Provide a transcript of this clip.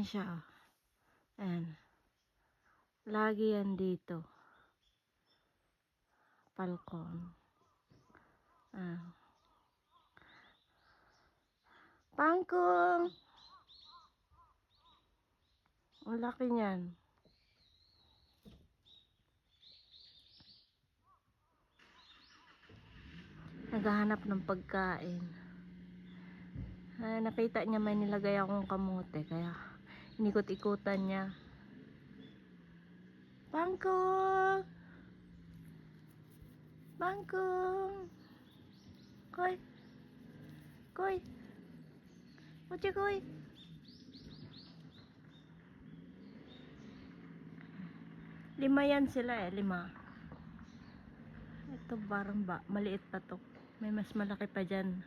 siya. Ayan. Lagi yan dito. Falcon. Pangkong! Ang laki niyan. Naghahanap ng pagkain. Nakita niya may nilagay akong kamote, kaya inikot-ikutan niya. Pangkong! Pangkong! Koy! Koy! Uchi koy! Lima yan sila eh, 5. Ito parang maliit pa to. May mas malaki pa dyan.